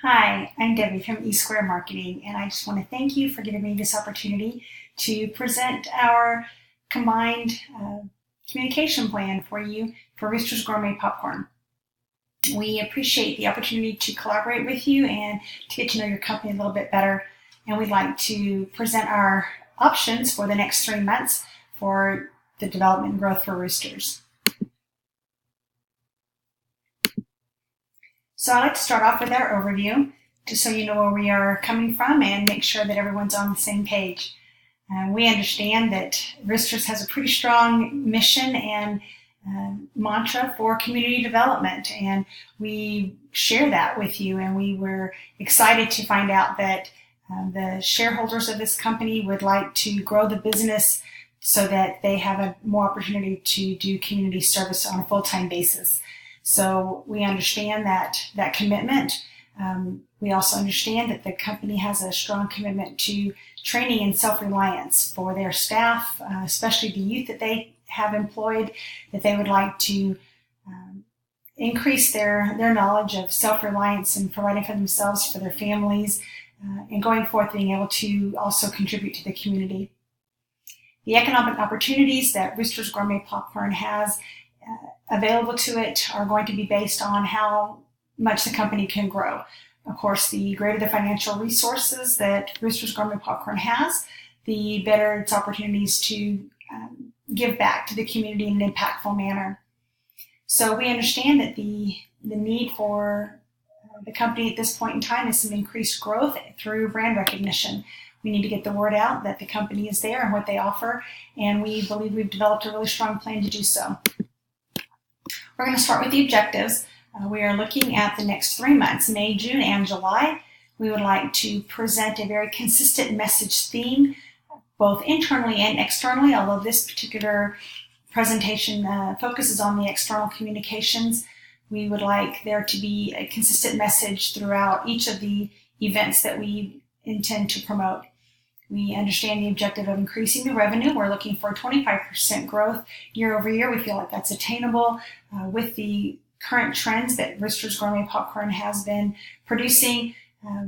Hi, I'm Debbie from eSquare Marketing, and I just want to thank you for giving me this opportunity to present our combined communication plan for you for Rooster's Gourmet Popcorn. We appreciate the opportunity to collaborate with you and to get to know your company a little bit better, and we'd like to present our options for the next 3 months for the development and growth for Roosters. So I'd like to start off with our overview, just so you know where we are coming from and make sure that everyone's on the same page. We understand that Roosters has a pretty strong mission and mantra for community development, and we share that with you, and we were excited to find out that the shareholders of this company would like to grow the business so that they have a more opportunity to do community service on a full-time basis. So we understand that commitment. We also understand that the company has a strong commitment to training and self-reliance for their staff, especially the youth that they have employed, that they would like to increase their knowledge of self-reliance and providing for themselves, for their families, and going forth being able to also contribute to the community. The economic opportunities that Rooster's Gourmet Popcorn has available to it are going to be based on how much the company can grow. Of course, the greater the financial resources that Rooster's Gourmet Popcorn has, the better its opportunities to give back to the community in an impactful manner. So we understand that the need for the company at this point in time is some increased growth through brand recognition. We need to get the word out that the company is there and what they offer, and we believe we've developed a really strong plan to do so. We're going to start with the objectives. We are looking at the next 3 months, May, June, and July. We would like to present a very consistent message theme, both internally and externally, although this particular presentation focuses on the external communications. We would like there to be a consistent message throughout each of the events that we intend to promote. We understand the objective of increasing the revenue. We're looking for 25% growth year over year. We feel like that's attainable with the current trends that Rooster's Gourmet Popcorn has been producing.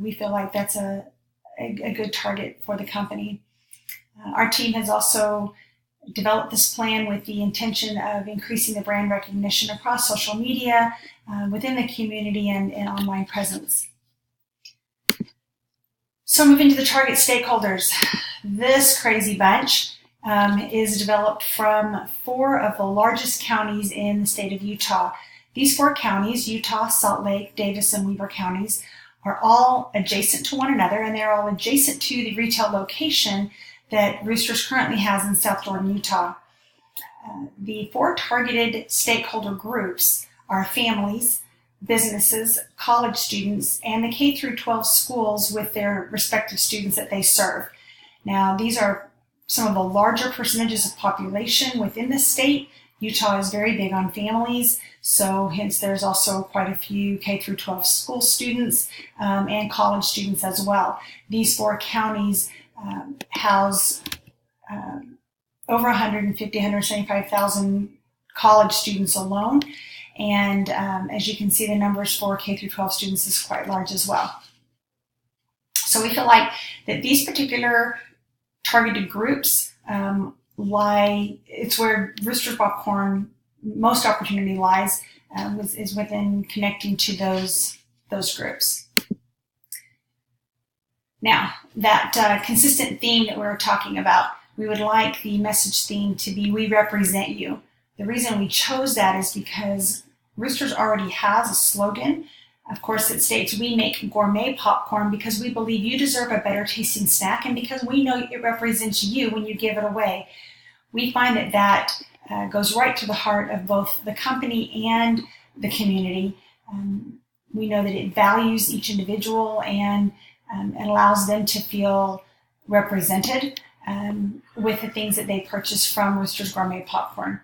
We feel like that's a good target for the company. Our team has also developed this plan with the intention of increasing the brand recognition across social media, within the community, and online presence. So moving to the target stakeholders, this crazy bunch is developed from 4 of the largest counties in the state of Utah. These 4 counties, Utah, Salt Lake, Davis, and Weber counties, are all adjacent to one another, and they're all adjacent to the retail location that Roosters currently has in South Jordan, Utah. The 4 targeted stakeholder groups are families, businesses, college students, and the K through 12 schools with their respective students that they serve. Now, these are some of the larger percentages of population within the state. Utah is very big on families, so hence there's also quite a few K through 12 school students and college students as well. These 4 counties house over 175,000 college students alone. And as you can see, the numbers for K through 12 students is quite large as well. So we feel like that these particular targeted groups it's where Rooster's Popcorn most opportunity lies, is within connecting to those groups. Now, that consistent theme that we were talking about, we would like the message theme to be "We represent you." The reason we chose that is because Roosters already has a slogan. Of course, it states, "We make gourmet popcorn because we believe you deserve a better tasting snack and because we know it represents you when you give it away." We find that goes right to the heart of both the company and the community. We know that it values each individual and allows them to feel represented with the things that they purchase from Rooster's Gourmet Popcorn.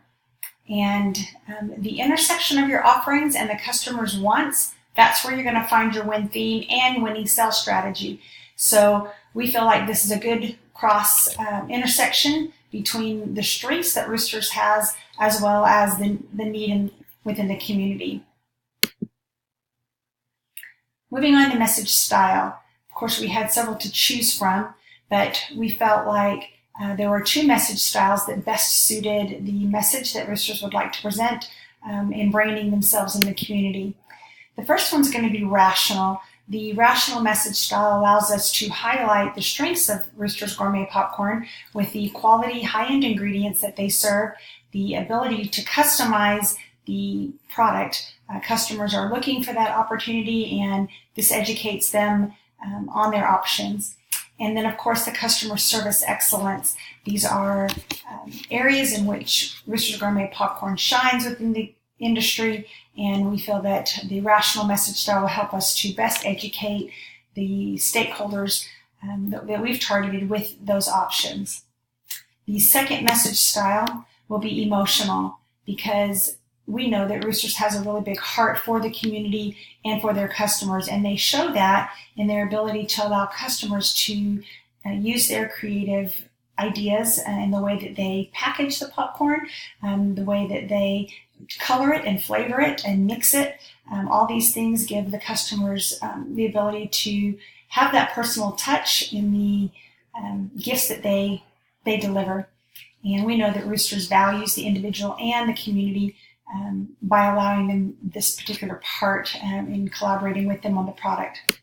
And the intersection of your offerings and the customer's wants, that's where you're going to find your win theme and winning sales strategy. So we feel like this is a good cross intersection between the strengths that Roosters has as well as the need within the community. Moving on to message style. Of course, we had several to choose from, but we felt like there were two message styles that best suited the message that Roosters would like to present in branding themselves in the community. The first one's going to be rational. The rational message style allows us to highlight the strengths of Rooster's Gourmet Popcorn with the quality, high-end ingredients that they serve, the ability to customize the product. Customers are looking for that opportunity, and this educates them on their options. And then, of course, the customer service excellence. These are areas in which Rooster's Gourmet Popcorn shines within the industry, and we feel that the rational message style will help us to best educate the stakeholders that we've targeted with those options. The second message style will be emotional, because we know that Roosters has a really big heart for the community and for their customers, and they show that in their ability to allow customers to use their creative ideas in the way that they package the popcorn, the way that they color it and flavor it and mix it. All these things give the customers the ability to have that personal touch in the gifts that they deliver. And we know that Roosters values the individual and the community by allowing them this particular part in collaborating with them on the product.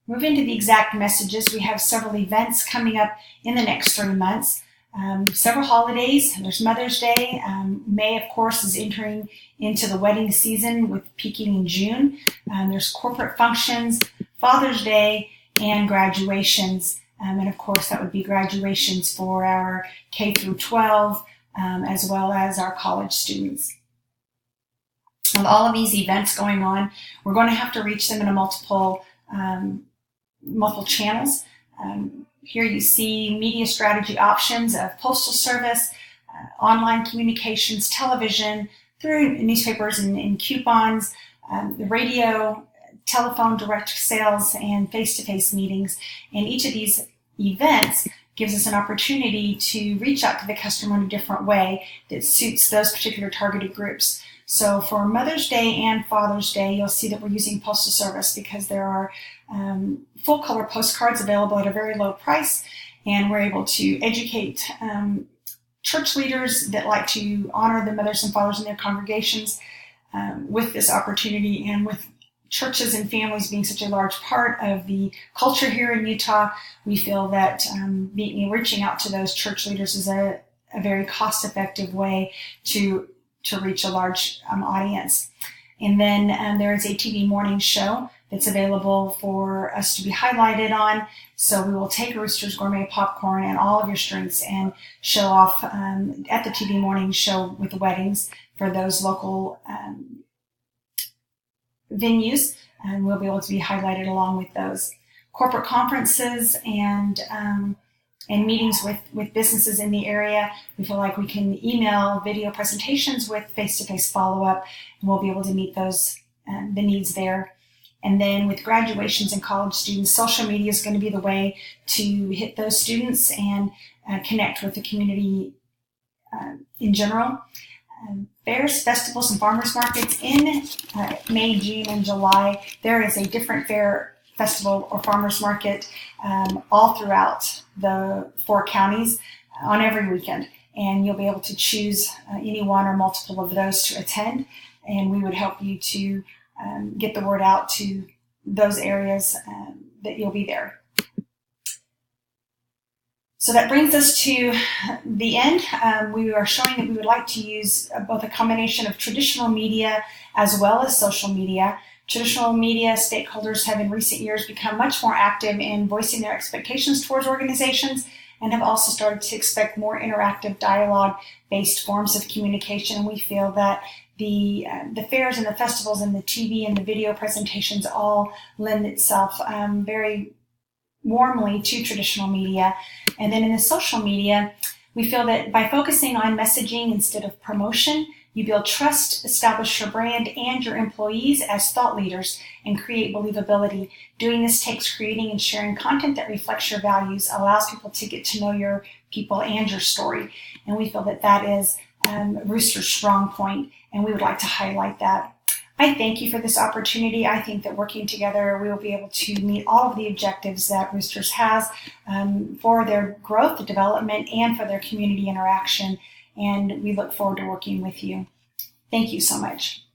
Moving to the exact messages, we have several events coming up in the next 3 months. Several holidays. There's Mother's Day. May, of course, is entering into the wedding season with peaking in June. There's corporate functions, Father's Day, and graduations. And of course, that would be graduations for our K through 12, as well as our college students. With all of these events going on, we're going to have to reach them in a multiple channels. Here you see media strategy options of postal service, online communications, television, through newspapers and coupons, the radio, telephone, direct sales, and face-to-face meetings. And each of these events gives us an opportunity to reach out to the customer in a different way that suits those particular targeted groups. So for Mother's Day and Father's Day, you'll see that we're using postal service because there are full color postcards available at a very low price, and we're able to educate church leaders that like to honor the mothers and fathers in their congregations with this opportunity. And with churches and families being such a large part of the culture here in Utah, we feel that reaching out to those church leaders is a very cost-effective way to reach a large audience. And then there is a TV morning show that's available for us to be highlighted on. So we will take Rooster's Gourmet Popcorn and all of your strengths and show off at the TV morning show with the weddings for those local venues, and we'll be able to be highlighted along with those. Corporate conferences and meetings with businesses in the area, we feel like we can email video presentations with face-to-face follow-up, and we'll be able to meet those the needs there. And then with graduations and college students, social media is going to be the way to hit those students and connect with the community in general. Fairs, festivals, and farmers markets in May, June, and July. There is a different fair, festival, or farmers market all throughout the 4 counties on every weekend. And you'll be able to choose any one or multiple of those to attend. And we would help you to get the word out to those areas that you'll be there. So that brings us to the end. We are showing that we would like to use both a combination of traditional media as well as social media. Traditional media stakeholders have in recent years become much more active in voicing their expectations towards organizations and have also started to expect more interactive dialogue-based forms of communication. And we feel that the fairs and the festivals and the TV and the video presentations all lend itself very warmly to traditional media. And then in the social media, we feel that by focusing on messaging instead of promotion, you build trust, establish your brand and your employees as thought leaders, and create believability. Doing this takes creating and sharing content that reflects your values, allows people to get to know your people and your story. And we feel that that is Rooster's strong point, and we would like to highlight that. I thank you for this opportunity. I think that working together, we will be able to meet all of the objectives that Roosters has for their growth, development, and for their community interaction. And we look forward to working with you. Thank you so much.